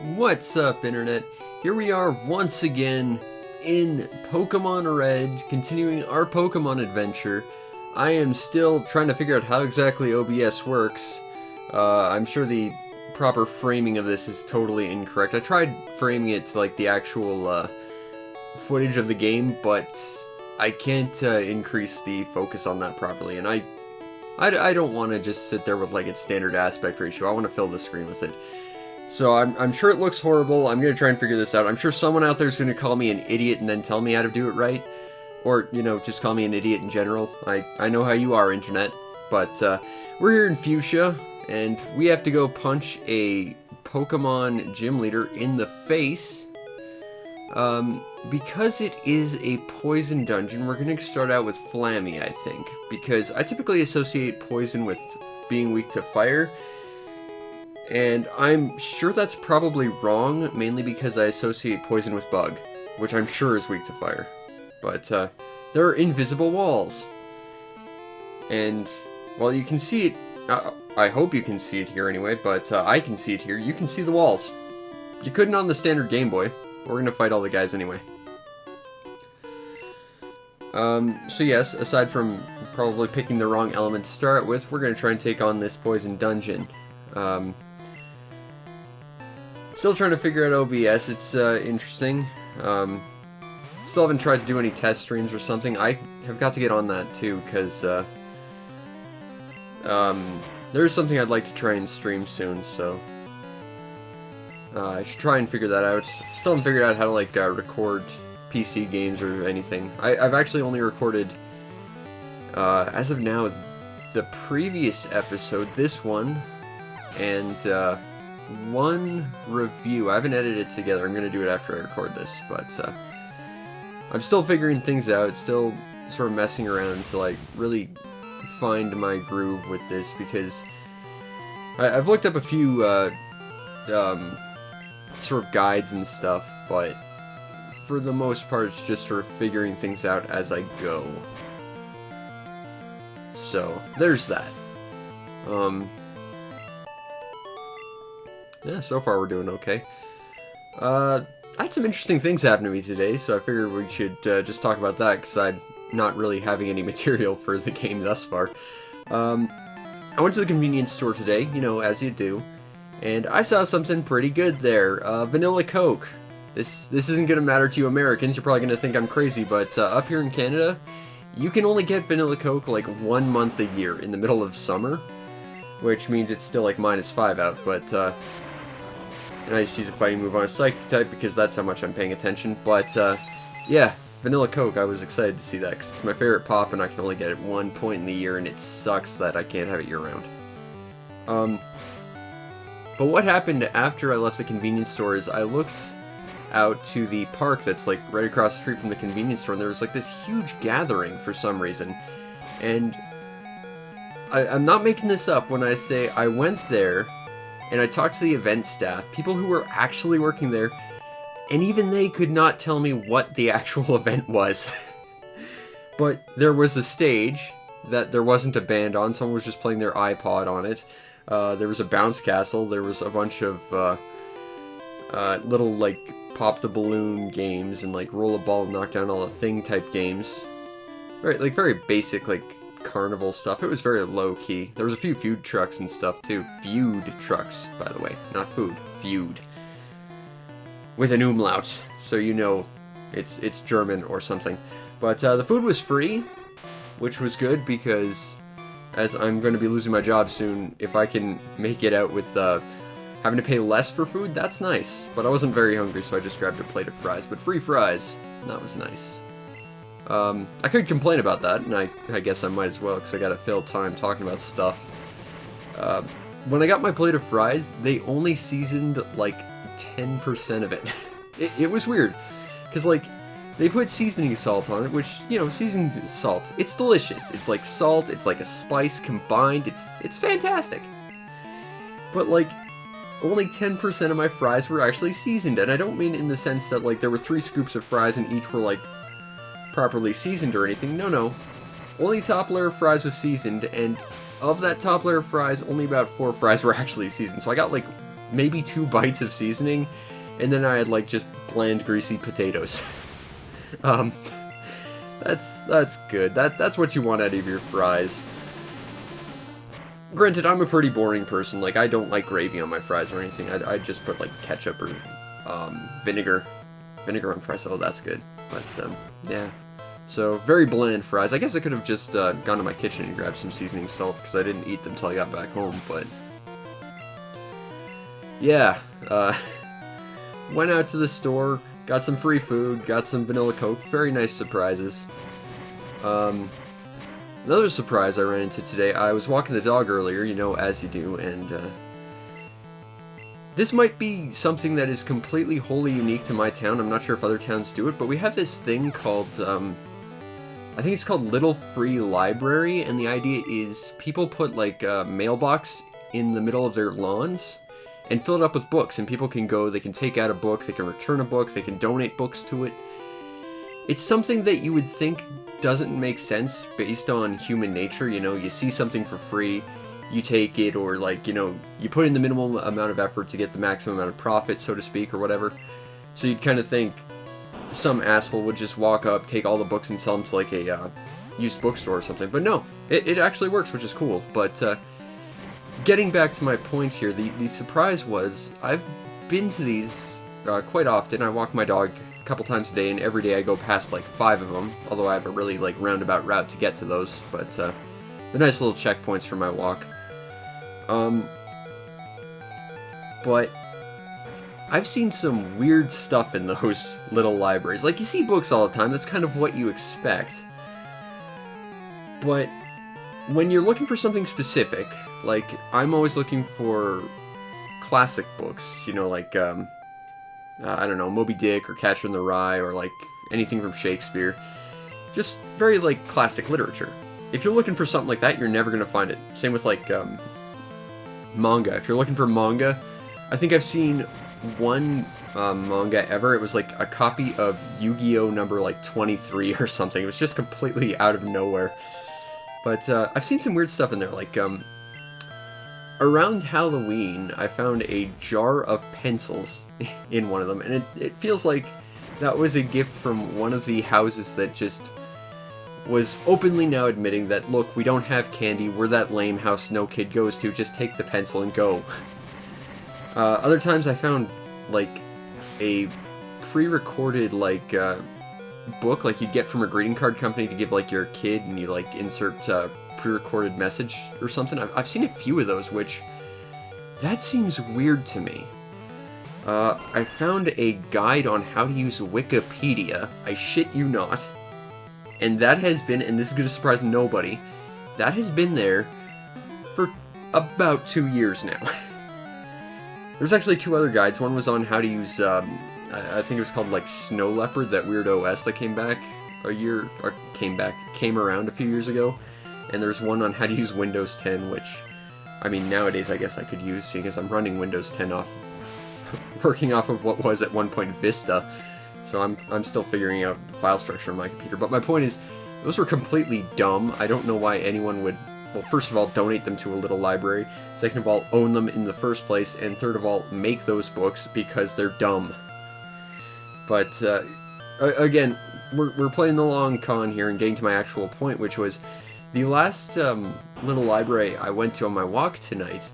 What's up, Internet? Here we are once again in Pokemon Red, continuing our Pokemon adventure. I am still trying to figure out how exactly OBS works. I'm sure the proper framing of this is totally incorrect. I tried framing it to like the actual footage of the game, but I can't increase the focus on that properly, and I don't want to just sit there with like its standard aspect ratio. I want to fill the screen with it. So I'm sure it looks horrible. I'm going to try and figure this out. I'm sure someone out there is going to call me an idiot and then tell me how to do it right. Or, you know, just call me an idiot in general. I know how you are, Internet. But we're here in Fuchsia, and we have to go punch a Pokemon gym leader in the face. Because it is a poison dungeon, we're going to start out with Flammy, I think. Because I typically associate poison with being weak to fire. And I'm sure that's probably wrong, mainly because I associate poison with bug, which I'm sure is weak to fire. But there are invisible walls. And, well, you can see it, I hope you can see it here anyway, but I can see it here. You can see the walls. You couldn't on the standard Game Boy. We're gonna fight all the guys anyway. So yes, aside from probably picking the wrong element to start with, we're gonna try and take on this poison dungeon. Still trying to figure out OBS, it's interesting. Still haven't tried to do any test streams or something. I have got to get on that too, because there's something I'd like to try and stream soon, so I should try and figure that out. Still haven't figured out how to like record PC games or anything. I've actually only recorded, as of now, the previous episode, this one, and one review. I haven't edited it together. I'm going to do it after I record this, but I'm still figuring things out, still sort of messing around to like really find my groove with this, because I've looked up a few sort of guides and stuff, but for the most part it's just sort of figuring things out as I go. So, there's that. Yeah, so far we're doing okay. I had some interesting things happen to me today, so I figured we should just talk about that, because I'm not really having any material for the game thus far. I went to the convenience store today, you know, as you do, and I saw something pretty good there. Vanilla Coke. This isn't going to matter to you Americans, you're probably going to think I'm crazy, but up here in Canada, you can only get Vanilla Coke like 1 month a year in the middle of summer, which means it's still like -5 out, but and I just use a fighting move on a Psychic type because that's how much I'm paying attention. But yeah, Vanilla Coke, I was excited to see that because it's my favorite pop and I can only get it 1 point in the year, and it sucks that I can't have it year-round. But what happened after I left the convenience store is I looked out to the park that's like right across the street from the convenience store, and there was like this huge gathering for some reason. And I'm not making this up when I say I went there and I talked to the event staff, people who were actually working there, and even they could not tell me what the actual event was. But there was a stage that there wasn't a band on, someone was just playing their iPod on it. There was a bounce castle, there was a bunch of little like pop the balloon games and like roll a ball and knock down all the thing type games. Right, like very basic like carnival stuff. It was very low key. There was a few food trucks and stuff too. Feud trucks, by the way, not food. Feud. With an umlaut, so you know it's German or something. But the food was free, which was good because as I'm going to be losing my job soon, if I can make it out with having to pay less for food, that's nice. But I wasn't very hungry, so I just grabbed a plate of fries. But free fries, that was nice. I could complain about that, and I guess I might as well, because I gotta fill time talking about stuff. When I got my plate of fries, they only seasoned like 10% of it. It was weird, because like, they put seasoning salt on it, which, you know, seasoned salt, it's delicious. It's like salt, it's like a spice combined, it's fantastic. But like, only 10% of my fries were actually seasoned, and I don't mean in the sense that like there were 3 scoops of fries and each were like properly seasoned or anything. No. Only top layer of fries was seasoned, and of that top layer of fries, only about 4 fries were actually seasoned. So I got like maybe 2 bites of seasoning, and then I had like just bland, greasy potatoes. That's good. That's what you want out of your fries. Granted, I'm a pretty boring person. Like, I don't like gravy on my fries or anything. I just put like ketchup or vinegar on fries. Oh, that's good. But yeah. So, very bland fries. I guess I could have just gone to my kitchen and grabbed some seasoning salt, because I didn't eat them till I got back home, but... yeah, went out to the store, got some free food, got some vanilla Coke, very nice surprises. Another surprise I ran into today, I was walking the dog earlier, you know, as you do, and this might be something that is completely wholly unique to my town. I'm not sure if other towns do it, but we have this thing called, I think it's called Little Free Library, and the idea is people put like a mailbox in the middle of their lawns and fill it up with books, and people can go, they can take out a book, they can return a book, they can donate books to it. It's something that you would think doesn't make sense based on human nature. You know, you see something for free, you take it, or like, you know, you put in the minimum amount of effort to get the maximum amount of profit, so to speak, or whatever. So you'd kind of think some asshole would just walk up, take all the books and sell them to like a used bookstore or something. But no, it actually works, which is cool. But getting back to my point here, the surprise was I've been to these quite often. I walk my dog a couple times a day, and every day I go past like 5 of them, although I have a really like roundabout route to get to those. But they're nice little checkpoints for my walk. But I've seen some weird stuff in those little libraries. Like, you see books all the time, that's kind of what you expect. But when you're looking for something specific, like, I'm always looking for classic books, you know, like, I don't know, Moby Dick or Catcher in the Rye, or like anything from Shakespeare. Just very, like, classic literature. If you're looking for something like that, you're never going to find it. Same with, like, manga. If you're looking for manga, I think I've seen one manga ever. It was like a copy of Yu-Gi-Oh! Number like 23 or something. It was just completely out of nowhere. But I've seen some weird stuff in there. Like around Halloween, I found a jar of pencils in one of them, and it feels like that was a gift from one of the houses that just was openly now admitting that, look, we don't have candy, we're that lame house no kid goes to, just take the pencil and go. Other times I found, like, a pre-recorded, like, book, like you'd get from a greeting card company to give, like, your kid, and you, like, insert a pre-recorded message or something. I've seen a few of those, which, that seems weird to me. I found a guide on how to use Wikipedia, I shit you not, and that has been, and this is going to surprise nobody, that has been there for about 2 years now. There's actually 2 other guides. One was on how to use, I think it was called, like, Snow Leopard, that weird OS that came back came around a few years ago. And there's one on how to use Windows 10, which, I mean, nowadays I guess I could use, seeing as I'm running Windows 10 working off of what was at one point Vista. So I'm still figuring out the file structure on my computer. But my point is, those were completely dumb. I don't know why anyone would, well, first of all, donate them to a little library. Second of all, own them in the first place. And third of all, make those books because they're dumb. But, again, we're playing the long con here and getting to my actual point, which was the last little library I went to on my walk tonight.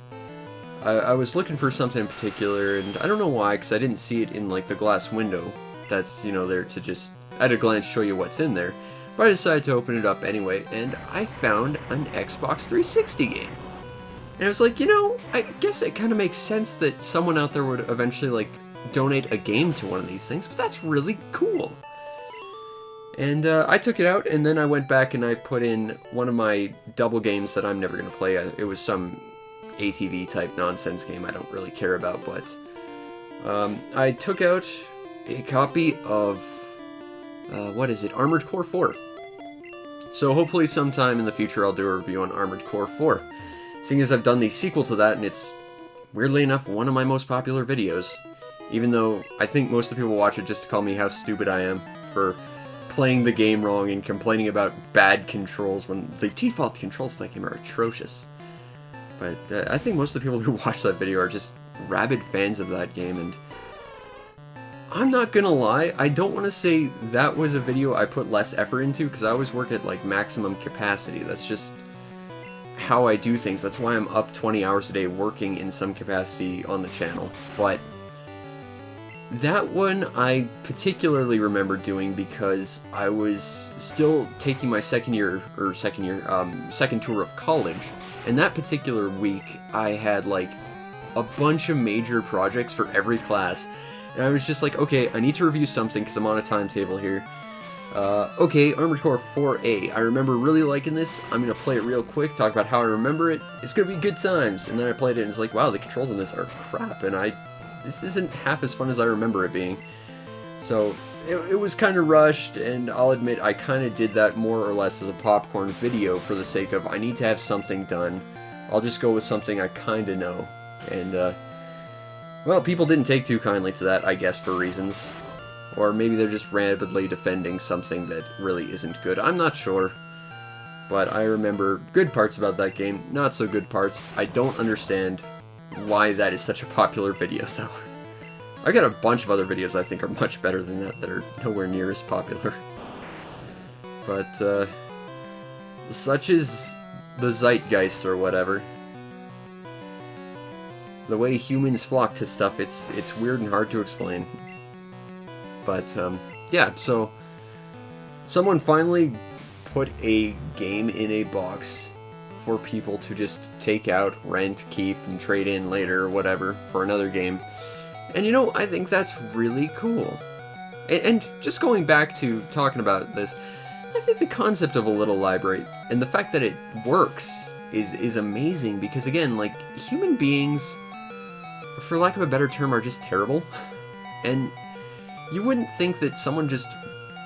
I was looking for something in particular, and I don't know why, because I didn't see it in, like, the glass window that's, you know, there to just, at a glance, show you what's in there. But I decided to open it up anyway, and I found an Xbox 360 game. And I was like, you know, I guess it kind of makes sense that someone out there would eventually, like, donate a game to one of these things, but that's really cool. And I took it out, and then I went back and I put in one of my double games that I'm never going to play. It was some ATV-type nonsense game I don't really care about, but I took out a copy of, what is it, Armored Core 4. So hopefully sometime in the future I'll do a review on Armored Core 4. Seeing as I've done the sequel to that, and it's, weirdly enough, one of my most popular videos. Even though I think most of the people watch it just to call me how stupid I am for playing the game wrong and complaining about bad controls when the default controls to that game are atrocious. But I think most of the people who watch that video are just rabid fans of that game, and I'm not gonna lie, I don't want to say that was a video I put less effort into, because I always work at like maximum capacity. That's just how I do things. That's why I'm up 20 hours a day working in some capacity on the channel. But that one I particularly remember doing because I was still taking my second tour of college, and that particular week I had like a bunch of major projects for every class, and I was just like, okay, I need to review something because I'm on a timetable here. Okay, Armored Core 4A. I remember really liking this. I'm gonna play it real quick, talk about how I remember it. It's gonna be good times. And then I played it and it's like, wow, the controls in this are crap, and this isn't half as fun as I remember it being. So, it was kind of rushed, and I'll admit I kind of did that more or less as a popcorn video for the sake of, I need to have something done. I'll just go with something I kind of know. And, well, people didn't take too kindly to that, I guess, for reasons. Or maybe they're just rapidly defending something that really isn't good. I'm not sure. But I remember good parts about that game, not so good parts. I don't understand why that is such a popular video, though. I got a bunch of other videos I think are much better than that are nowhere near as popular. But, such is the zeitgeist or whatever. The way humans flock to stuff, it's weird and hard to explain. But, yeah, so someone finally put a game in a box for people to just take out, rent, keep, and trade in later or whatever for another game. And you know, I think that's really cool. And just going back to talking about this, I think the concept of a little library and the fact that it works is amazing, because again, like, human beings, for lack of a better term, are just terrible. And you wouldn't think that someone just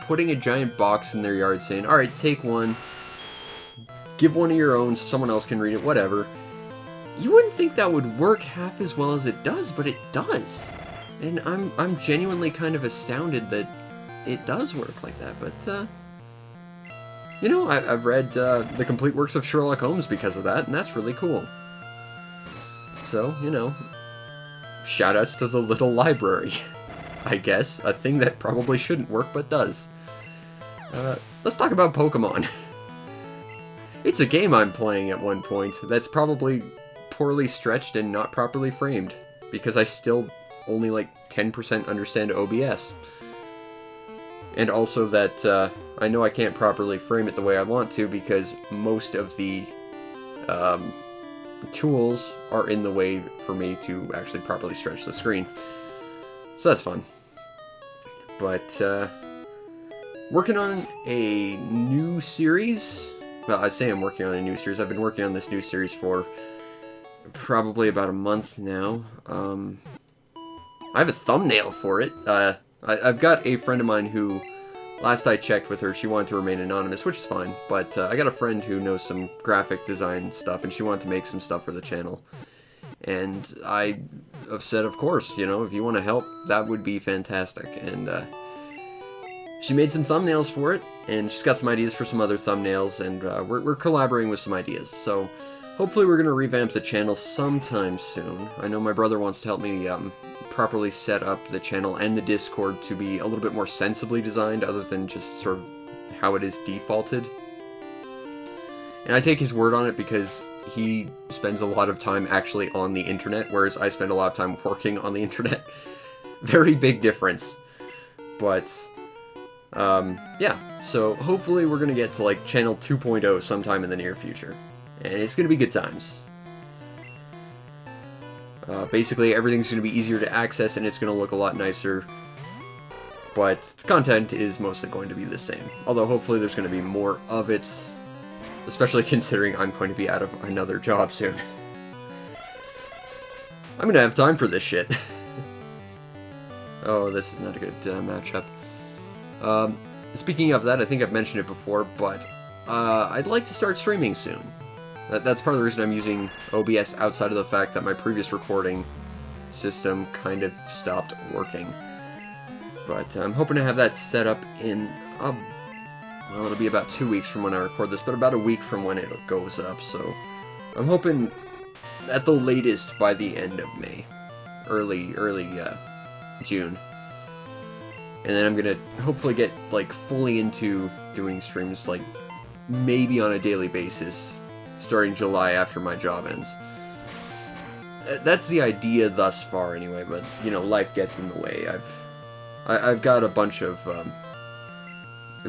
putting a giant box in their yard saying, alright, take one, give one of your own so someone else can read it, whatever. You wouldn't think that would work half as well as it does, but it does. And I'm genuinely kind of astounded that it does work like that. But, you know, I've read the complete works of Sherlock Holmes because of that, and that's really cool. So, you know, shoutouts to the little library. I guess. A thing that probably shouldn't work, but does. Let's talk about Pokemon. It's a game I'm playing at one point that's probably poorly stretched and not properly framed, because I still only like 10% understand OBS. And also that I know I can't properly frame it the way I want to, because most of the tools are in the way for me to actually properly stretch the screen. So that's fun. But, working on a new series. Well, I say I'm working on a new series. I've been working on this new series for probably about a month now. I have a thumbnail for it. I've got a friend of mine who, last I checked with her, she wanted to remain anonymous, which is fine. But I got a friend who knows some graphic design stuff, and she wanted to make some stuff for the channel. And I have said, of course, you know, if you want to help, that would be fantastic. And she made some thumbnails for it, and she's got some ideas for some other thumbnails, and we're collaborating with some ideas. So hopefully we're going to revamp the channel sometime soon. I know my brother wants to help me properly set up the channel and the Discord to be a little bit more sensibly designed, other than just sort of how it is defaulted. And I take his word on it because he spends a lot of time actually on the internet, whereas I spend a lot of time working on the internet. Very big difference. But, yeah. So hopefully we're going to get to like channel 2.0 sometime in the near future. And it's going to be good times. Basically everything's going to be easier to access and it's going to look a lot nicer. But the content is mostly going to be the same. Although hopefully there's going to be more of it. Especially considering I'm going to be out of another job soon. I'm gonna have time for this shit. Oh, this is not a good matchup. Speaking of that, I think I've mentioned it before, but I'd like to start streaming soon. That's part of the reason I'm using OBS, outside of the fact that my previous recording system kind of stopped working. But I'm hoping to have that set up in... well, it'll be about 2 weeks from when I record this, but about a week from when it goes up, so I'm hoping at the latest by the end of May. early June. And then I'm gonna hopefully get, like, fully into doing streams, like, maybe on a daily basis, starting July after my job ends. That's the idea thus far, anyway, but, you know, life gets in the way. I've got a bunch of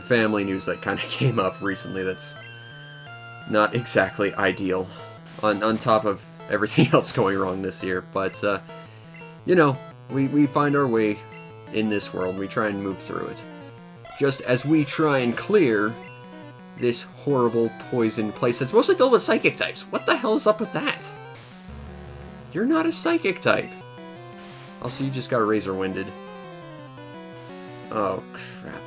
family news that kind of came up recently that's not exactly ideal, on top of everything else going wrong this year, but, you know, we find our way in this world, we try and move through it. Just as we try and clear this horrible poison place that's mostly filled with psychic types. What the hell is up with that? You're not a psychic type. Also, you just got razor-winded. Oh, crap.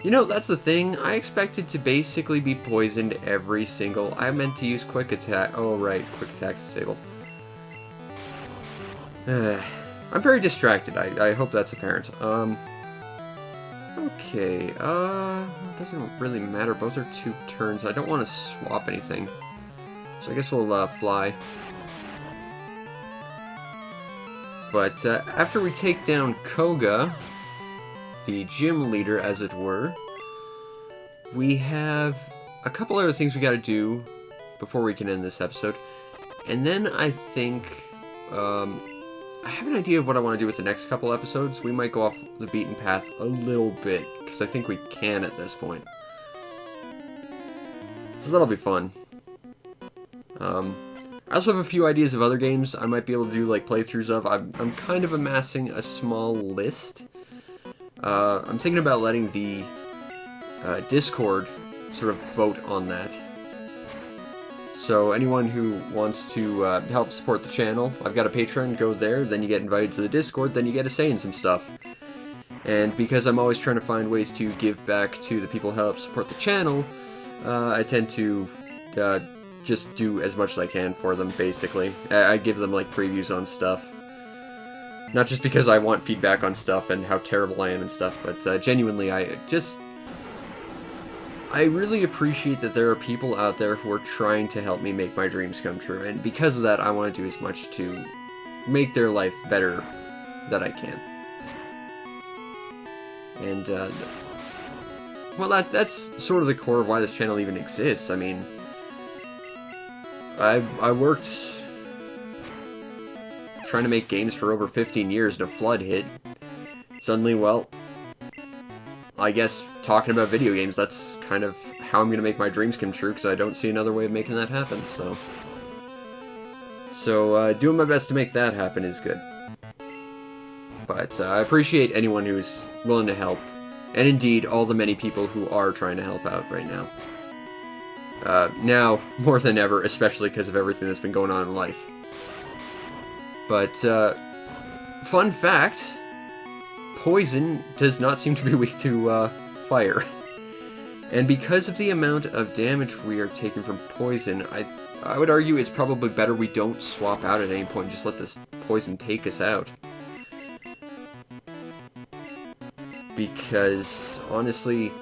You know, that's the thing. I expected to basically be poisoned every single... I meant to use quick attack. Oh, right. Quick attack's disabled. I'm very distracted. I hope that's apparent. Okay, it doesn't really matter. Both are 2 turns. I don't want to swap anything. So I guess we'll, fly. But, after we take down Koga, the gym leader, as it were, we have a couple other things we gotta do before we can end this episode. And then I think, I have an idea of what I want to do with the next couple episodes. We might go off the beaten path a little bit, because I think we can at this point. So that'll be fun. I also have a few ideas of other games I might be able to do, like, playthroughs of. I'm kind of amassing a small list. I'm thinking about letting the Discord sort of vote on that. So anyone who wants to help support the channel, I've got a Patreon, go there, then you get invited to the Discord, then you get a say in some stuff. And because I'm always trying to find ways to give back to the people who help support the channel, I tend to just do as much as I can for them, basically. I give them, like, previews on stuff. Not just because I want feedback on stuff and how terrible I am and stuff, but genuinely, I really appreciate that there are people out there who are trying to help me make my dreams come true, and because of that, I want to do as much to make their life better that I can. And, well, that's sort of the core of why this channel even exists. I mean, I worked trying to make games for over 15 years, and a flood hit. Suddenly, well, I guess talking about video games, that's kind of how I'm going to make my dreams come true, because I don't see another way of making that happen, so doing my best to make that happen is good. But I appreciate anyone who's willing to help, and indeed, all the many people who are trying to help out right now. Now, more than ever, especially because of everything that's been going on in life. But, fun fact, poison does not seem to be weak to, fire. And because of the amount of damage we are taking from poison, I would argue it's probably better we don't swap out at any point, just let this poison take us out. Because, honestly,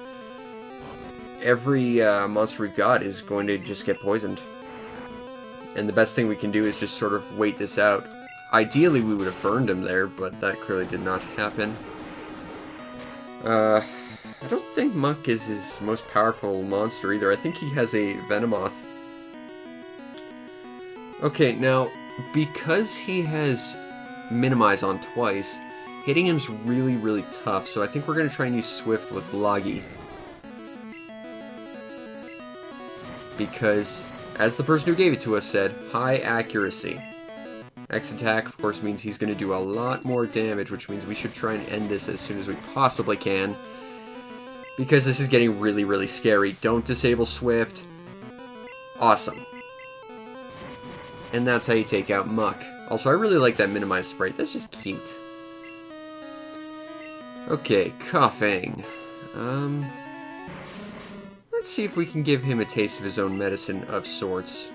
every monster we've got is going to just get poisoned. And the best thing we can do is just sort of wait this out. Ideally, we would have burned him there, but that clearly did not happen. I don't think Muck is his most powerful monster either. I think he has a Venomoth. Okay, now, because he has Minimize on twice, hitting him's really, really tough, so I think we're going to try and use Swift with Lagi. Because, as the person who gave it to us said, high accuracy. X attack, of course, means he's going to do a lot more damage, which means we should try and end this as soon as we possibly can. Because this is getting really, really scary. Don't disable Swift. Awesome. And that's how you take out Muck. Also, I really like that Minimize sprite. That's just cute. Okay, Coughing. Let's see if we can give him a taste of his own medicine of sorts.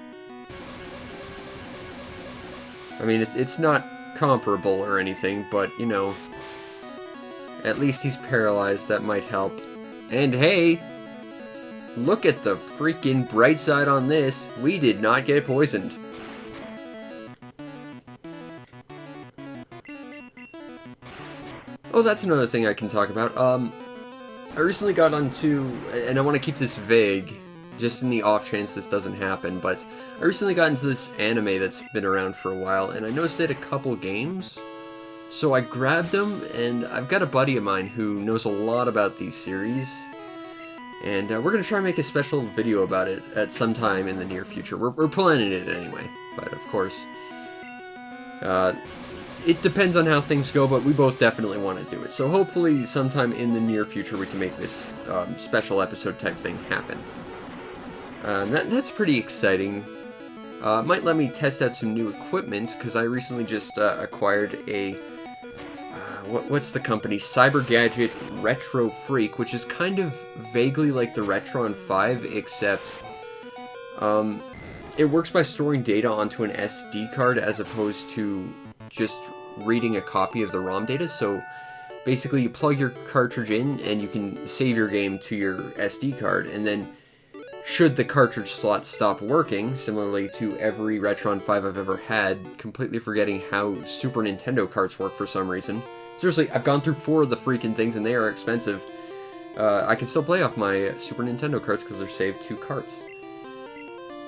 I mean, it's not comparable or anything, but, you know, at least he's paralyzed. That might help. And hey, look at the freaking bright side on this. We did not get poisoned. Oh, that's another thing I can talk about. I recently got onto, and I want to keep this vague, just in the off chance this doesn't happen, but I recently got into this anime that's been around for a while, and I noticed they had a couple games, so I grabbed them, and I've got a buddy of mine who knows a lot about these series, and we're going to try and make a special video about it at some time in the near future. We're planning it anyway, but of course, it depends on how things go, but we both definitely want to do it. So hopefully sometime in the near future we can make this special episode type thing happen. That's pretty exciting. Might let me test out some new equipment, because I recently just acquired a, what's the company? Cybergadget Retro Freak, which is kind of vaguely like the Retron 5, except it works by storing data onto an SD card as opposed to just reading a copy of the ROM data. So basically you plug your cartridge in and you can save your game to your SD card, and then should the cartridge slot stop working, similarly to every Retron 5 I've ever had, completely forgetting how Super Nintendo carts work for some reason. Seriously, I've gone through 4 of the freaking things and they are expensive. I can still play off my Super Nintendo carts because they're saved to carts.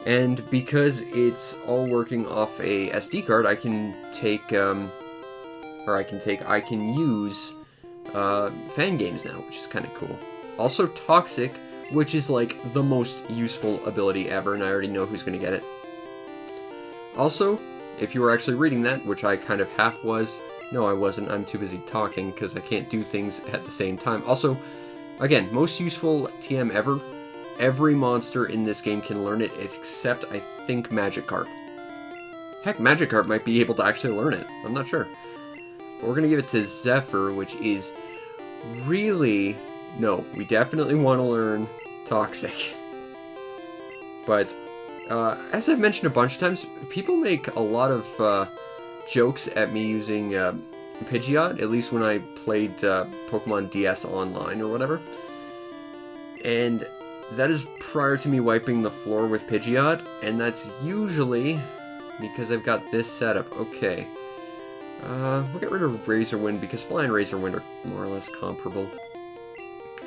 And because it's all working off a SD card, I can use fan games now, which is kind of cool. Also Toxic, which is like the most useful ability ever, and I already know who's going to get it. Also, if you were actually reading that, which I kind of half was, no I wasn't, I'm too busy talking because I can't do things at the same time. Also, again, most useful TM ever. Every monster in this game can learn it, except I think Magikarp. Heck, Magikarp might be able to actually learn it. I'm not sure. But we're going to give it to Zephyr, which is really... No, we definitely want to learn Toxic. But, as I've mentioned a bunch of times, people make a lot of jokes at me using Pidgeot, at least when I played Pokemon DS Online or whatever. And that is prior to me wiping the floor with Pidgeot, and that's usually because I've got this setup. Okay. We'll get rid of Razor Wind because Fly and Razor Wind are more or less comparable.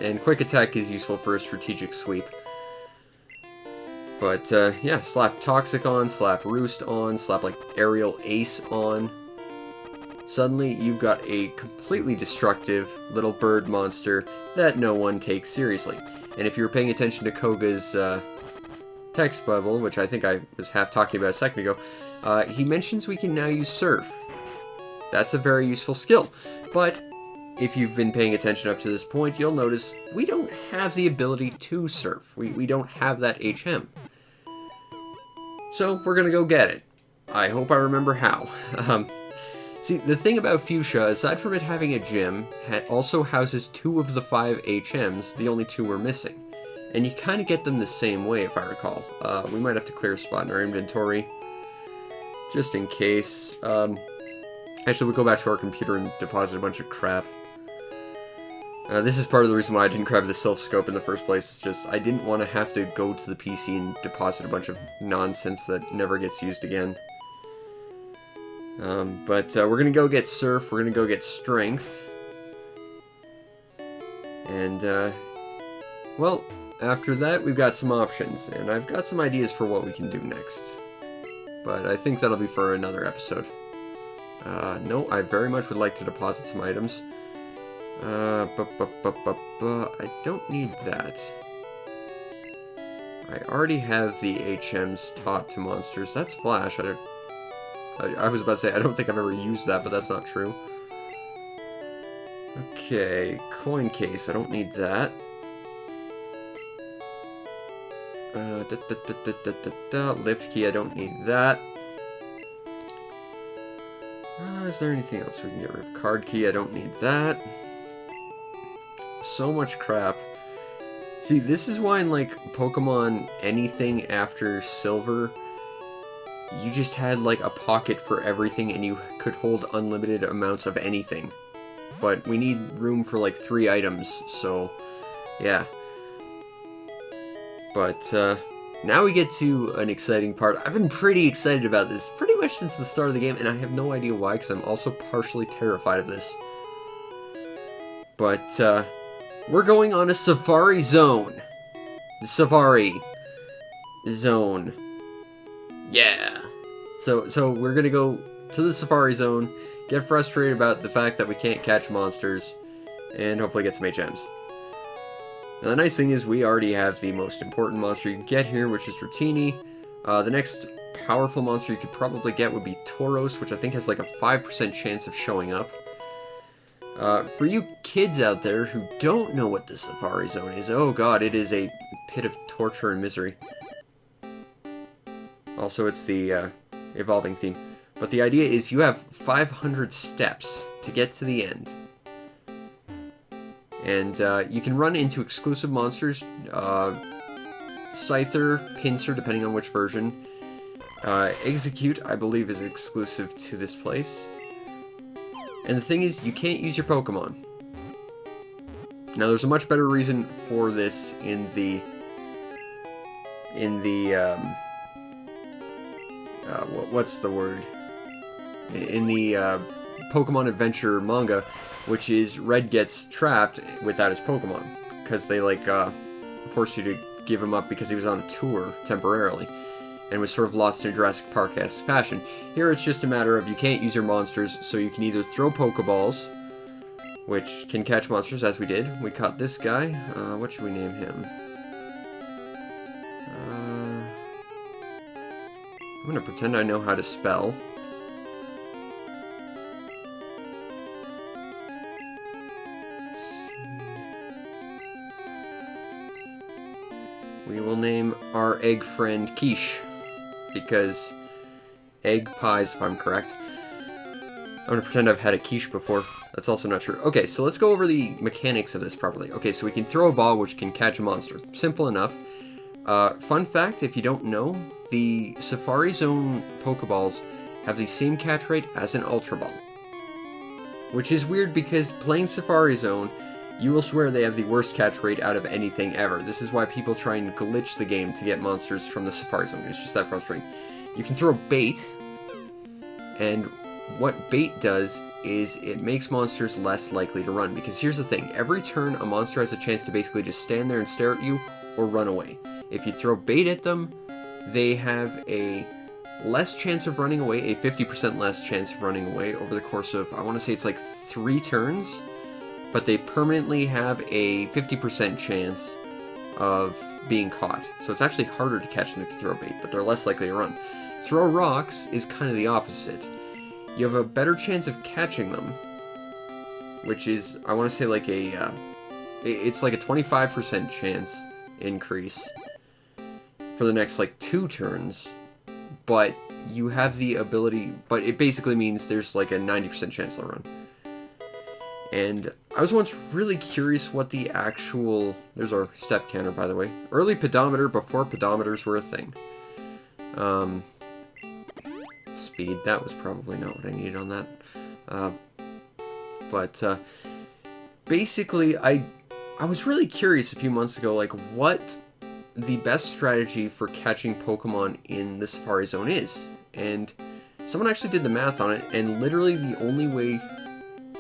And Quick Attack is useful for a strategic sweep. But, yeah, slap Toxic on, slap Roost on, slap, like, Aerial Ace on. Suddenly, you've got a completely destructive little bird monster that no one takes seriously. And if you were paying attention to Koga's text bubble, which I think I was half talking about a second ago, he mentions we can now use Surf. That's a very useful skill. But if you've been paying attention up to this point, you'll notice we don't have the ability to Surf. We don't have that HM. So we're gonna go get it. I hope I remember how. See, the thing about Fuchsia, aside from it having a gym, also houses 2 of the 5 HMs, the only 2 we're missing. And you kind of get them the same way, if I recall. We might have to clear a spot in our inventory, just in case. Actually, we'll go back to our computer and deposit a bunch of crap. This is part of the reason why I didn't grab the Sylph Scope in the first place. It's just, I didn't want to have to go to the PC and deposit a bunch of nonsense that never gets used again. But we're gonna go get Surf, we're gonna go get Strength. And, well, after that we've got some options, and I've got some ideas for what we can do next. But I think that'll be for another episode. No, I very much would like to deposit some items. I don't need that. I already have the HMs taught to monsters. That's Flash. I was about to say, I don't think I've ever used that, but that's not true. Okay, coin case. I don't need that. Lift key. I don't need that. Is there anything else we can get rid of? Card key. I don't need that. So much crap. See, this is why in, like, Pokemon anything after Silver, you just had, like, a pocket for everything and you could hold unlimited amounts of anything. But we need room for, like, 3 items, so, yeah. But, now we get to an exciting part. I've been pretty excited about this pretty much since the start of the game, and I have no idea why, because I'm also partially terrified of this. But, we're going on a Safari Zone. The Safari Zone. Yeah. So we're gonna go to the Safari Zone, get frustrated about the fact that we can't catch monsters, and hopefully get some HMs. Now the nice thing is we already have the most important monster you can get here, which is Dratini. The next powerful monster you could probably get would be Tauros, which I think has like a 5% chance of showing up. For you kids out there who don't know what the Safari Zone is, oh god, it is a pit of torture and misery. Also, it's the evolving theme. But the idea is you have 500 steps to get to the end. And you can run into exclusive monsters, Scyther, Pinsir, depending on which version. Execute, I believe, is exclusive to this place. And the thing is, you can't use your Pokemon. Now, there's a much better reason for this in the what's the word? In the Pokemon Adventure manga, which is Red gets trapped without his Pokemon, because they like forced you to give him up because he was on a tour temporarily and was sort of lost in Jurassic Park-esque fashion. Here it's just a matter of you can't use your monsters, so you can either throw Pokeballs, which can catch monsters, as we did. We caught this guy. What should we name him? I'm gonna pretend I know how to spell. We will name our egg friend Quiche, because egg pies, if I'm correct. I'm gonna pretend I've had a quiche before. That's also not true. Okay, so let's go over the mechanics of this properly. Okay, so we can throw a ball which can catch a monster. Simple enough. Fun fact, if you don't know, the Safari Zone Pokeballs have the same catch rate as an Ultra Ball. Which is weird because playing Safari Zone, you will swear they have the worst catch rate out of anything ever. This is why people try and glitch the game to get monsters from the Safari Zone. It's just that frustrating. You can throw bait, and what bait does is it makes monsters less likely to run. Because here's the thing, every turn a monster has a chance to basically just stand there and stare at you or run away. If you throw bait at them, they have a less chance of running away, a 50% less chance of running away over the course of, I want to say it's like 3 turns, but they permanently have a 50% chance of being caught. So it's actually harder to catch them if you throw bait, but they're less likely to run. Throw rocks is kind of the opposite. You have a better chance of catching them, which is, I want to say like a, it's like a 25% chance increase for the next like 2 turns, but you have the ability, but it basically means there's like a 90% chance they'll run. And I was once really curious what the actual, there's our step counter by the way, early pedometer before pedometers were a thing. Speed, that was probably not what I needed on that. Basically I was really curious a few months ago, like what the best strategy for catching Pokemon in the Safari Zone is. And someone actually did the math on it, and literally the only way,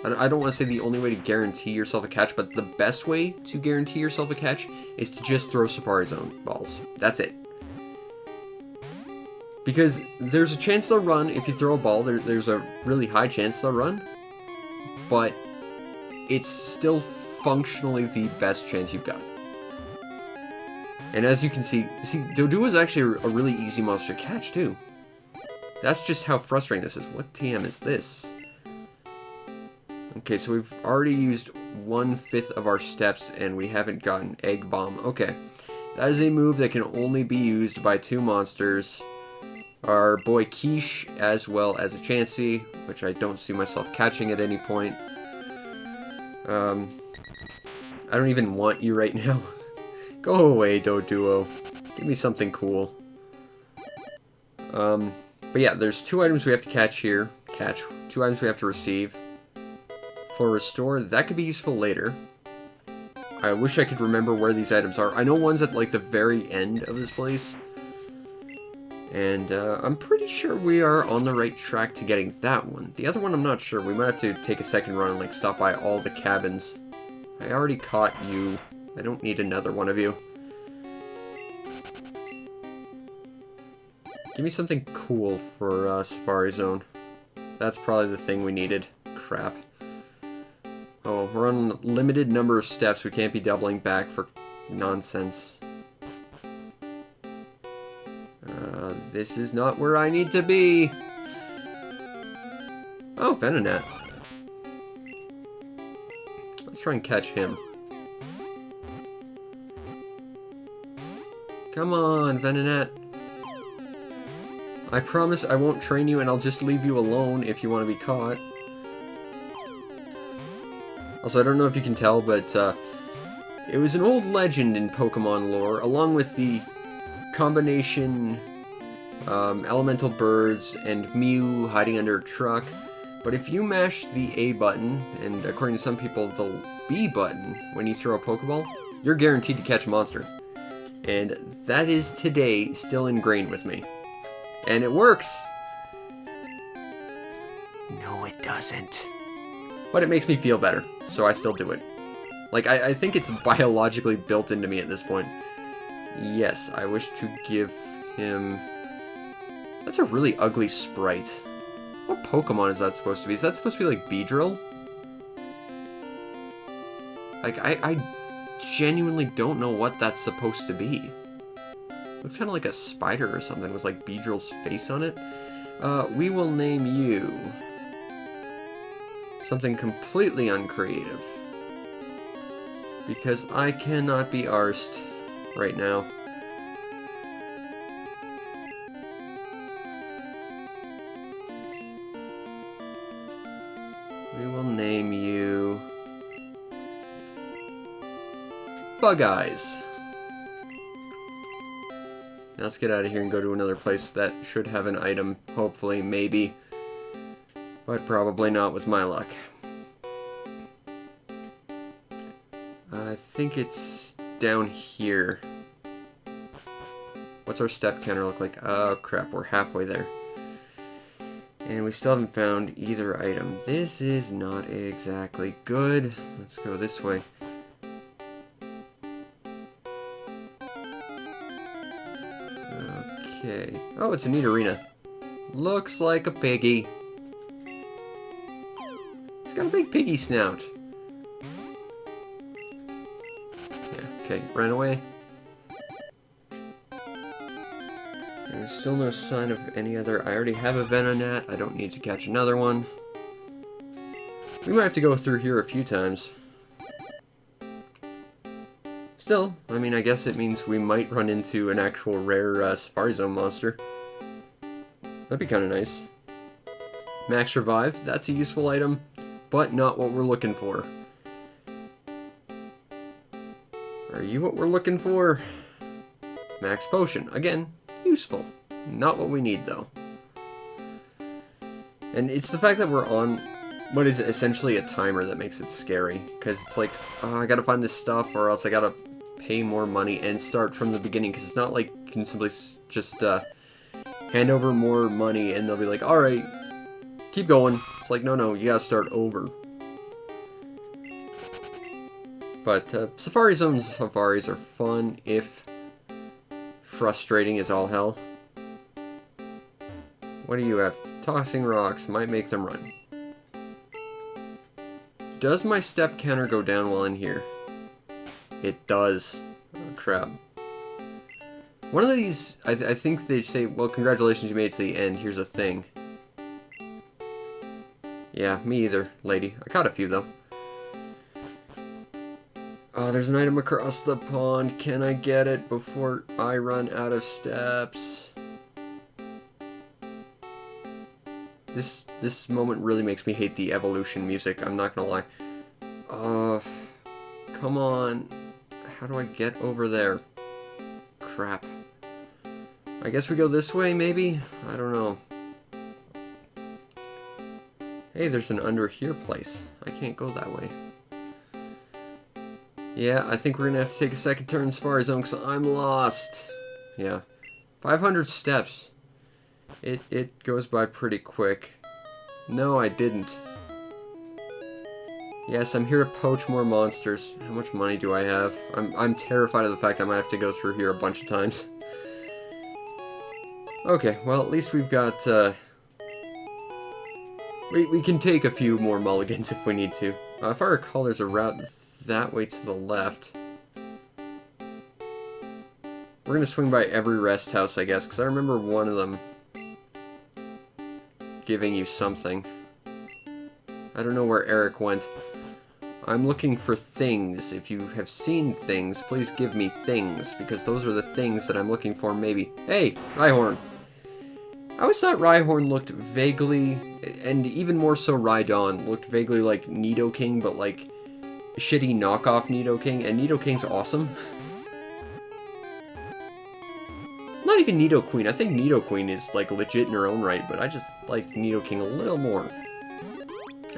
I don't want to say the only way to guarantee yourself a catch, but the best way to guarantee yourself a catch is to just throw Safari Zone balls. That's it. Because there's a chance they'll run if you throw a ball, there's a really high chance they'll run, but it's still functionally the best chance you've got. And as you can see, Doduo is actually a really easy monster to catch too. That's just how frustrating this is. What TM is this? Okay, so we've already used 1/5 of our steps and we haven't gotten Egg Bomb. Okay, that is a move that can only be used by 2 monsters. Our boy Quiche as well as a Chansey, which I don't see myself catching at any point. I don't even want you right now. Go away, Doduo. Give me something cool. But yeah, there's 2 items we have to catch here. 2 items we have to receive. For Restore, that could be useful later. I wish I could remember where these items are. I know one's at like the very end of this place. And I'm pretty sure we are on the right track to getting that one. The other one I'm not sure. We might have to take a second run and like stop by all the cabins I already caught you. I don't need another one of you. Give me something cool for Safari Zone. That's probably the thing we needed. Crap. Oh, we're on a limited number of steps. We can't be doubling back for nonsense. This is not where I need to be. Oh, Venonat. Let's try and catch him. Come on, Venonat. I promise I won't train you and I'll just leave you alone if you want to be caught. Also, I don't know if you can tell, but it was an old legend in Pokemon lore, along with the combination elemental birds and Mew hiding under a truck. But if you mash the A button, and according to some people the B button, when you throw a Pokeball, you're guaranteed to catch a monster. And that is today still ingrained with me. And it works! No, it doesn't. But it makes me feel better, so I still do it. Like, I think it's biologically built into me at this point. Yes, I wish to give him... That's a really ugly sprite. What Pokemon is that supposed to be? Is that supposed to be like Beedrill? Like, I genuinely don't know what that's supposed to be. Looks kind of like a spider or something with like Beedrill's face on it. We will name you something completely uncreative. Because I cannot be arsed right now. We will name you Bug Eyes. Now let's get out of here and go to another place that should have an item, hopefully, maybe. But probably not with my luck. I think it's down here. What's our step counter look like? Oh crap, we're halfway there. And we still haven't found either item. This is not exactly good. Let's go this way. Okay. Oh, it's a neat arena. Looks like a piggy. It's got a big piggy snout. Yeah, okay, ran away. There's still no sign of any other. I already have a Venonat. I don't need to catch another one. We might have to go through here a few times. Still, I mean, I guess it means we might run into an actual rare Safari Zone monster. That'd be kind of nice. Max Revive, that's a useful item, but not what we're looking for. Are you what we're looking for? Max Potion, again, useful. Not what we need, though. And it's the fact that we're on what is essentially a timer that makes it scary. Because it's like, oh, I gotta find this stuff, or else I gotta pay more money and start from the beginning. Because it's not like you can simply just hand over more money and they'll be like, alright, keep going. It's like, no, you gotta start over. But Safari Zone safaris are fun if frustrating as all hell. What do you have? Tossing rocks might make them run. Does my step counter go down while in here? It does. Oh, crap. One of these, I think they say, well, congratulations, you made it to the end. Here's a thing. Yeah, me either, lady. I caught a few, though. Oh, there's an item across the pond. Can I get it before I run out of steps? This moment really makes me hate the evolution music, I'm not gonna lie. Come on. How do I get over there? Crap. I guess we go this way, maybe? I don't know. Hey, there's an under here place. I can't go that way. Yeah, I think we're gonna have to take a second turn as far as Safari Zone, because I'm lost. Yeah. 500 steps. It goes by pretty quick. No, I didn't. Yes, I'm here to poach more monsters. How much money do I have? I'm terrified of the fact I might have to go through here a bunch of times. Okay, well, at least we've got, we can take a few more mulligans if we need to. If I recall, there's a route that way to the left. We're gonna swing by every rest house, I guess, because I remember one of them giving you something. I don't know where Eric went. I'm looking for things. If you have seen things, please give me things, because those are the things that I'm looking for, maybe. Hey, Rhyhorn! I always thought Rhyhorn looked vaguely, and even more so Rhydon, looked vaguely like Nidoking, but like shitty knockoff Nidoking, and Nidoking's awesome. Not even Nidoqueen. I think Nidoqueen is like legit in her own right, but I just like Nidoking a little more.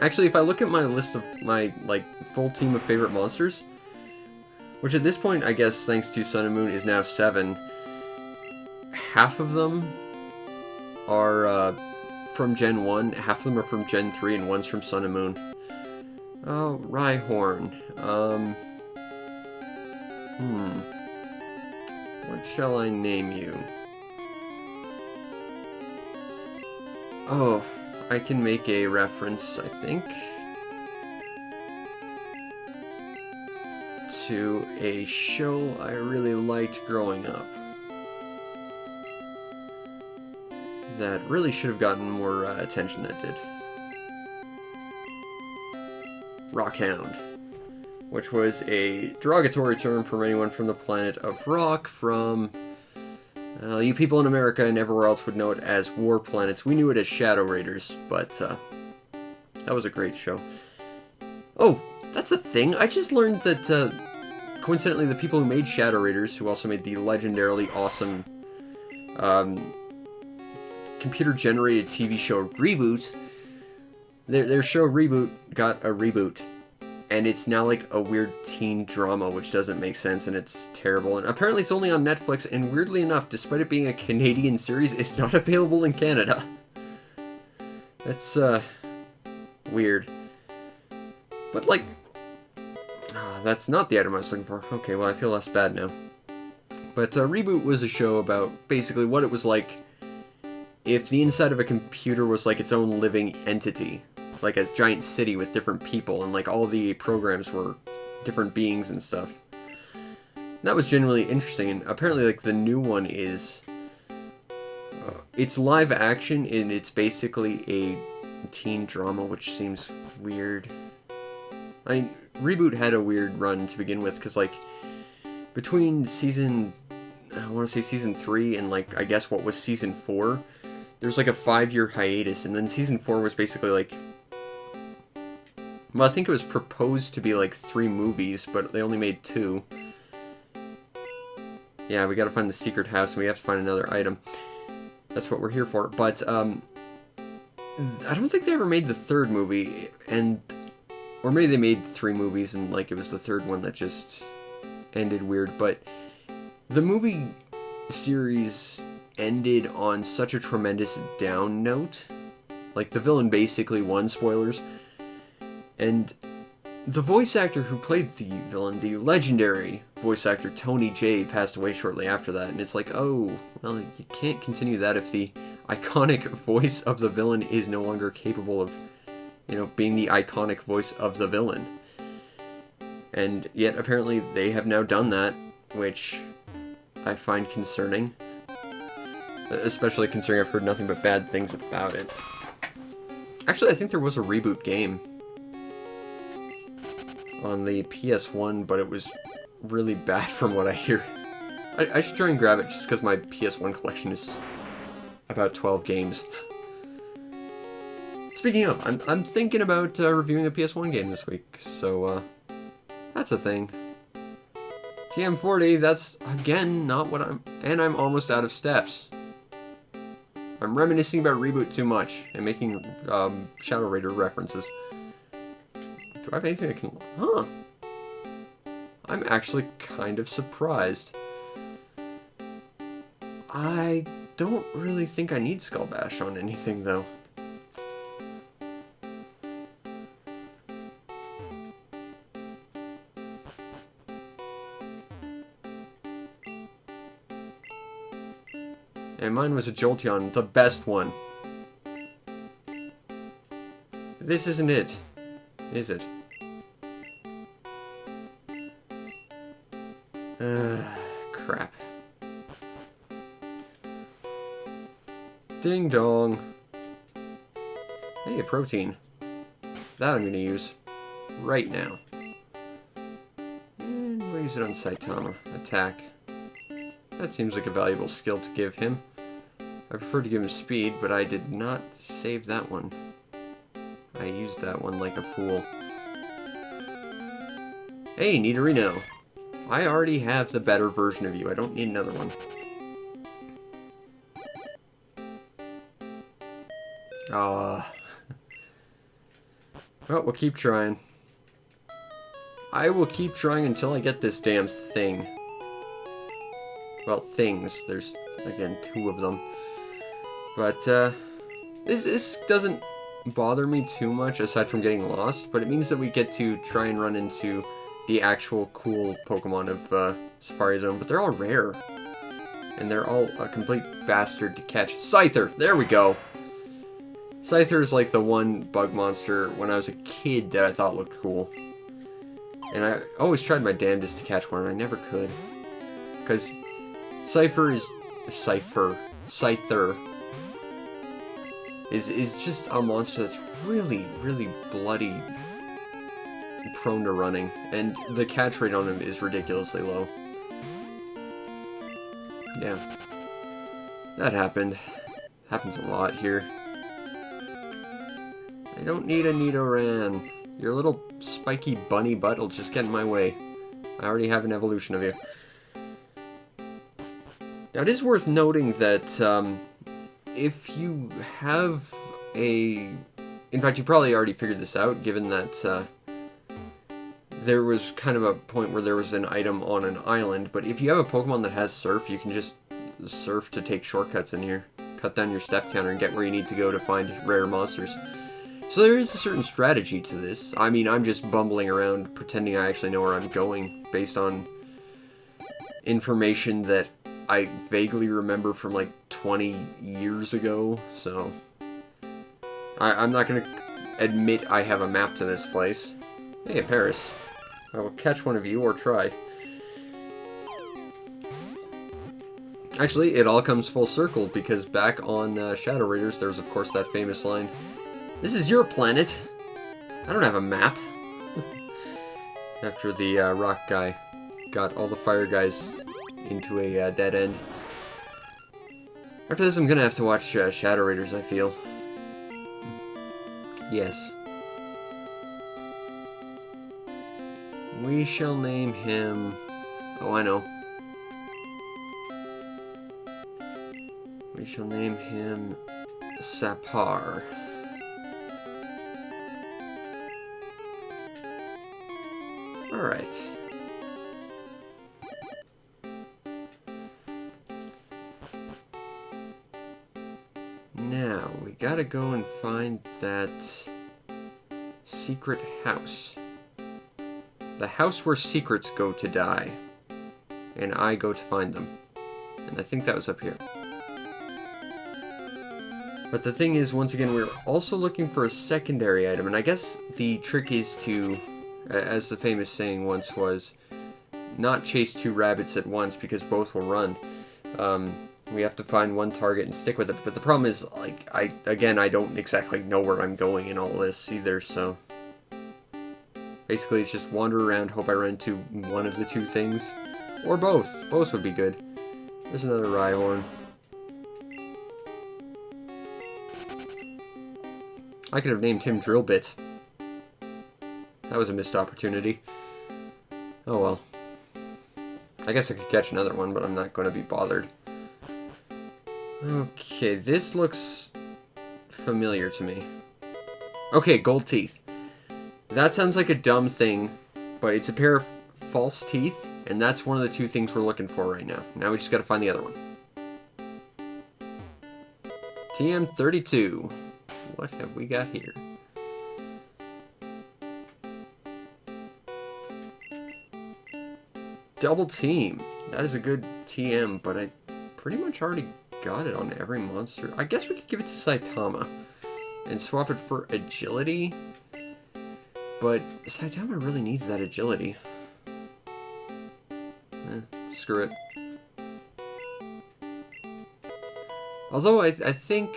Actually, if I look at my list of my like full team of favorite monsters, which at this point, I guess thanks to Sun and Moon is now 7, half of them are from Gen 1, half of them are from Gen 3, and one's from Sun and Moon. Oh, Rhyhorn. What shall I name you? Oh, I can make a reference, I think, to a show I really liked growing up that really should have gotten more attention than it did. Rockhound, which was a derogatory term from anyone from the planet of Rock, from you people in America and everywhere else would know it as War Planets. We knew it as Shadow Raiders, but that was a great show. Oh, that's a thing. I just learned that, coincidentally, the people who made Shadow Raiders, who also made the legendarily awesome computer-generated TV show Reboot, their show Reboot got a reboot. And it's now like a weird teen drama, which doesn't make sense, and it's terrible. And apparently it's only on Netflix, and weirdly enough, despite it being a Canadian series, it's not available in Canada. That's, weird. But, like, that's not the item I was looking for. Okay, well, I feel less bad now. But, Reboot was a show about basically what it was like if the inside of a computer was like its own living entity. Like a giant city with different people, and like all the programs were different beings and stuff. And that was genuinely interesting, and apparently like the new one is it's live action, and it's basically a teen drama, which seems weird. I mean, Reboot had a weird run to begin with, because like between season, I want to say season 3 and like I guess what was season 4, there's like a 5-year hiatus, and then season 4 was basically like, well, I think it was proposed to be like 3 movies, but they only made 2. Yeah, we gotta find the secret house, and we have to find another item. That's what we're here for. But, I don't think they ever made the 3rd movie, or maybe they made 3 movies, and like it was the 3rd one that just ended weird, but the movie series ended on such a tremendous down note. Like, the villain basically won, spoilers. And the voice actor who played the villain, the legendary voice actor Tony Jay, passed away shortly after that. And it's like, oh, well, you can't continue that if the iconic voice of the villain is no longer capable of, you know, being the iconic voice of the villain. And yet, apparently, they have now done that, which I find concerning. Especially considering I've heard nothing but bad things about it. Actually, I think there was a Reboot game on the PS1, but it was really bad from what I hear. I should try and grab it just because my PS1 collection is about 12 games. Speaking of, I'm thinking about reviewing a PS1 game this week, so that's a thing. TM40, that's again not what and I'm almost out of steps. I'm reminiscing about Reboot too much and making Shadow Raider references. Do I have anything that can... Huh. I'm actually kind of surprised. I don't really think I need Skull Bash on anything, though. And mine was a Jolteon, the best one. This isn't it, is it? Crap. Ding dong. Hey, a protein. That I'm gonna use right now. And we'll use it on Saitama. Attack. That seems like a valuable skill to give him. I prefer to give him speed, but I did not save that one. I used that one like a fool. Hey, Nidorino. I already have the better version of you. I don't need another one. Well, we'll keep trying. I will keep trying until I get this damn thing. Well, things. There's, again, 2 of them. But, this doesn't bother me too much, aside from getting lost, but it means that we get to try and run into the actual cool Pokemon of, Safari Zone, but they're all rare. And they're all a complete bastard to catch. Scyther! There we go! Scyther is like the one bug monster when I was a kid that I thought looked cool. And I always tried my damnedest to catch one, and I never could. Because Scyther is just a monster that's really, really bloody and prone to running. And the catch rate on him is ridiculously low. Yeah. That happened. Happens a lot here. I don't need a Nidoran. Your little spiky bunny butt will just get in my way. I already have an evolution of you. Now, it is worth noting that if you have a... In fact, you probably already figured this out, given that there was kind of a point where there was an item on an island, but if you have a Pokemon that has Surf, you can just surf to take shortcuts in here. Cut down your step counter and get where you need to go to find rare monsters. So there is a certain strategy to this. I mean, I'm just bumbling around pretending I actually know where I'm going based on information that I vaguely remember from like 20 years ago, so I'm not going to admit I have a map to this place. Hey, Paris. I will catch one of you or try. Actually, it all comes full circle because back on Shadow Raiders, there's of course that famous line, "This is your planet. I don't have a map." After the rock guy got all the fire guys into a dead end. After this, I'm gonna have to watch Shadow Raiders, I feel. Yes. We shall name him... Oh, I know. We shall name him Sapar. Alright. Now, we gotta go and find that secret house. The house where secrets go to die. And I go to find them. And I think that was up here. But the thing is, once again, we're also looking for a secondary item. And I guess the trick is to, as the famous saying once was, not chase 2 rabbits at once because both will run. We have to find one target and stick with it. But the problem is, like, I don't exactly know where I'm going in all this either, so... Basically, it's just wander around, hope I run into one of the 2 things. Or both. Both would be good. There's another Rhyhorn. I could have named him Drillbit. That was a missed opportunity. Oh well. I guess I could catch another one, but I'm not going to be bothered. Okay, this looks familiar to me. Okay, gold teeth. That sounds like a dumb thing, but it's a pair of false teeth, and that's one of the 2 things we're looking for right now. Now we just gotta find the other one. TM32. What have we got here? Double Team. That is a good TM, but I pretty much already got it on every monster. I guess we could give it to Saitama and swap it for agility. But Saitama really needs that agility. Screw it. Although I think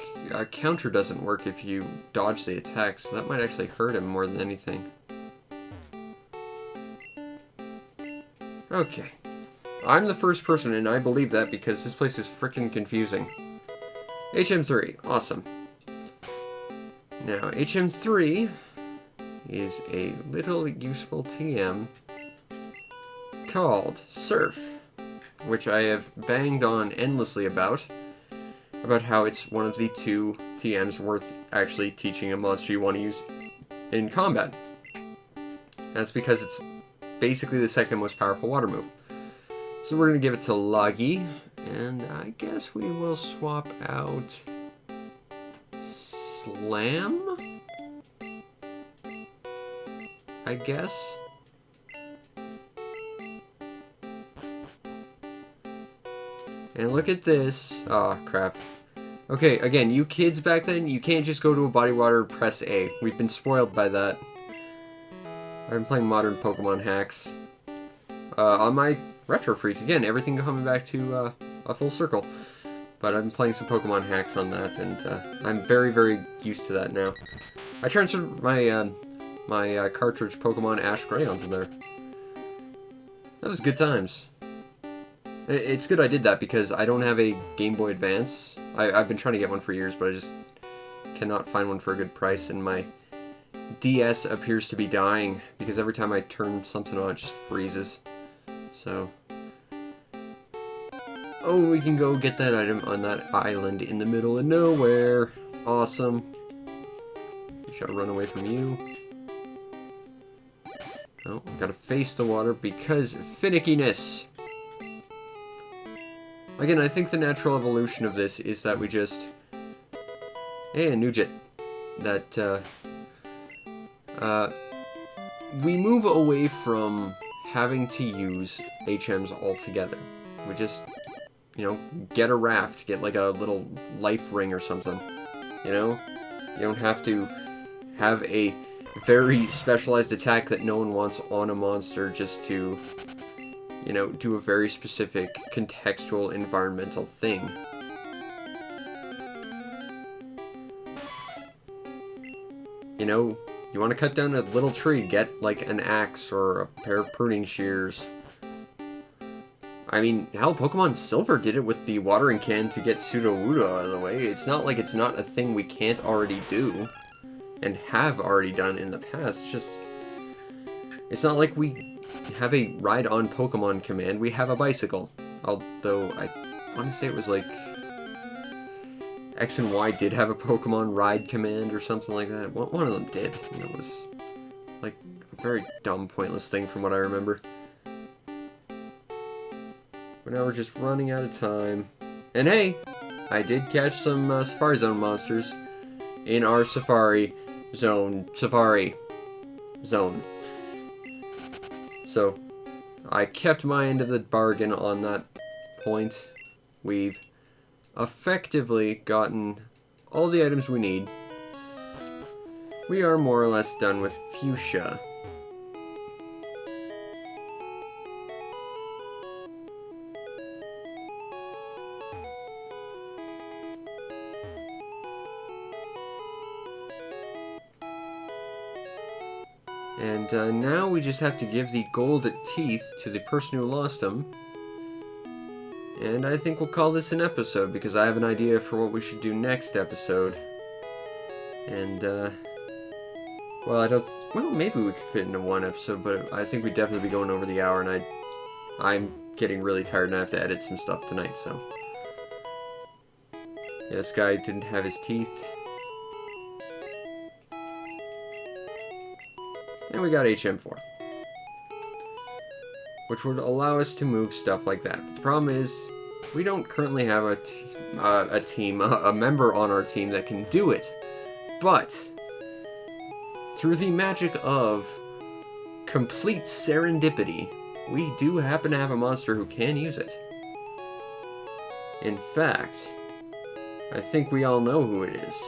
counter doesn't work if you dodge the attack, so that might actually hurt him more than anything. Okay. I'm the first person, and I believe that because this place is freaking confusing. HM3, awesome. Now, HM3 is a little useful TM called Surf, which I have banged on endlessly about how it's one of the 2 TMs worth actually teaching a monster you want to use in combat. That's because it's basically the second most powerful water move. So we're going to give it to Lagi, and I guess we will swap out Slam? I guess? And look at this. Oh, crap. Okay, again, you kids back then, you can't just go to a body water and press A. We've been spoiled by that. I've been playing modern Pokemon hacks. On my Retro Freak, again, everything coming back to a full circle. But I've been playing some Pokemon hacks on that, and I'm very, very used to that now. I transferred my my cartridge Pokemon Ash Gray onto there. That was good times. It's good I did that because I don't have a Game Boy Advance. I've been trying to get one for years, but I just cannot find one for a good price, and my DS appears to be dying because every time I turn something on, it just freezes. So, oh, we can go get that item on that island in the middle of nowhere. Awesome. We shall run away from you. Oh, gotta face the water because finickiness. Again, I think the natural evolution of this is that we just... Hey, a Nugget. That, we move away from having to use HMs altogether. We just, you know, get a raft, get like a little life ring or something. You know? You don't have to have a very specialized attack that no one wants on a monster just to, you know, do a very specific contextual environmental thing. You know, you want to cut down a little tree, get like an axe or a pair of pruning shears. I mean, hell, Pokemon Silver did it with the watering can to get Sudowoodo out of the way. It's not like it's not a thing we can't already do and have already done in the past. It's just, it's not like we have a ride on Pokemon command. We have a bicycle. Although, I want to say it was like X and Y did have a Pokemon ride command or something like that. One of them did. And it was like a very dumb, pointless thing from what I remember. But now we're just running out of time. And hey, I did catch some Safari Zone monsters in our Safari Zone. So, I kept my end of the bargain on that point. We've effectively gotten all the items we need. We are more or less done with Fuchsia. And now we just have to give the gold teeth to the person who lost them. And I think we'll call this an episode, because I have an idea for what we should do next episode. And, well, maybe we could fit into one episode, but I think we'd definitely be going over the hour, and I'm getting really tired and I have to edit some stuff tonight, so. Yeah, this guy didn't have his teeth. And we got HM4. Which would allow us to move stuff like that. But the problem is, we don't currently have a member on our team that can do it. But, through the magic of complete serendipity, we do happen to have a monster who can use it. In fact, I think we all know who it is.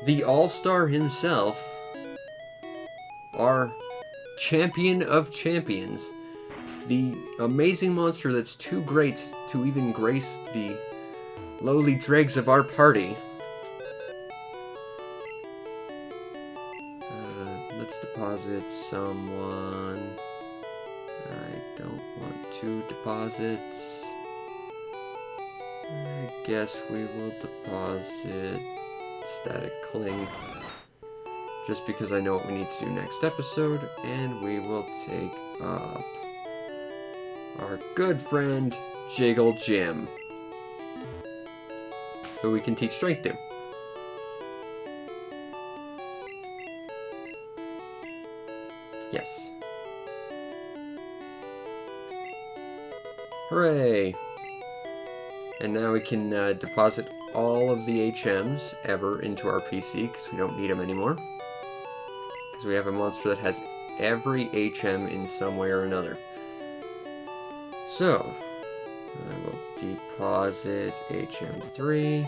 The All-Star himself, our champion of champions, the amazing monster that's too great to even grace the lowly dregs of our party. Let's deposit someone. I don't want 2 deposits. I guess we will deposit Static Cling, just because I know what we need to do next episode, and we will take up our good friend Jiggle Jim, who we can teach strength to. Yes. Hooray! And now we can deposit all of the HMs ever into our PC, because we don't need them anymore. Because we have a monster that has every HM in some way or another. So, I will deposit HM3.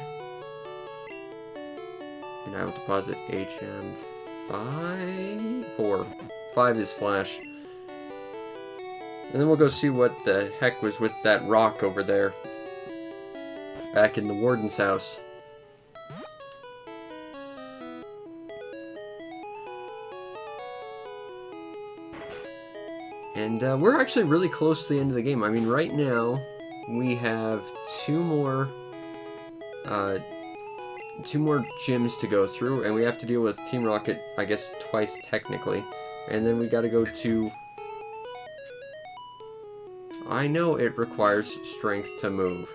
And I will deposit HM5? 4. 5 is Flash. And then we'll go see what the heck was with that rock over there. Back in the Warden's house. And we're actually really close to the end of the game. I mean, right now, we have 2 more gyms to go through, and we have to deal with Team Rocket, I guess, twice technically. And then we gotta go to... I know it requires strength to move.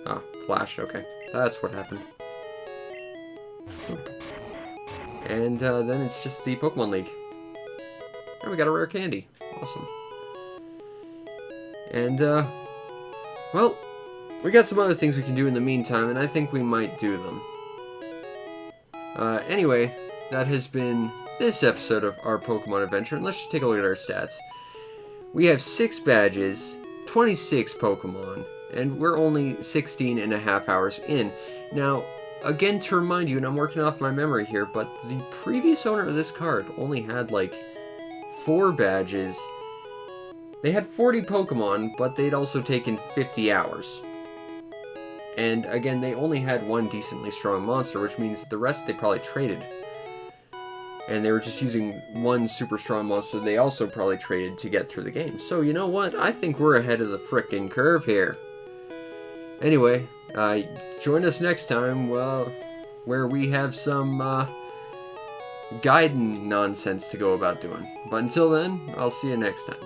Ah, Flash, okay. That's what happened. And then it's just the Pokemon League. And we got a rare candy. Awesome. And, well, we got some other things we can do in the meantime, and I think we might do them. Anyway, that has been this episode of our Pokemon Adventure, and let's just take a look at our stats. We have 6 badges, 26 Pokemon, and we're only 16 and a half hours in. Now, again, to remind you, and I'm working off my memory here, but the previous owner of this card only had, like, 4 badges. They had 40 Pokemon, but they'd also taken 50 hours. And, again, they only had 1 decently strong monster, which means the rest they probably traded. And they were just using 1 super strong monster they also probably traded to get through the game. So, you know what? I think we're ahead of the frickin' curve here. Anyway, join us next time, where we have some guiding nonsense to go about doing. But until then, I'll see you next time.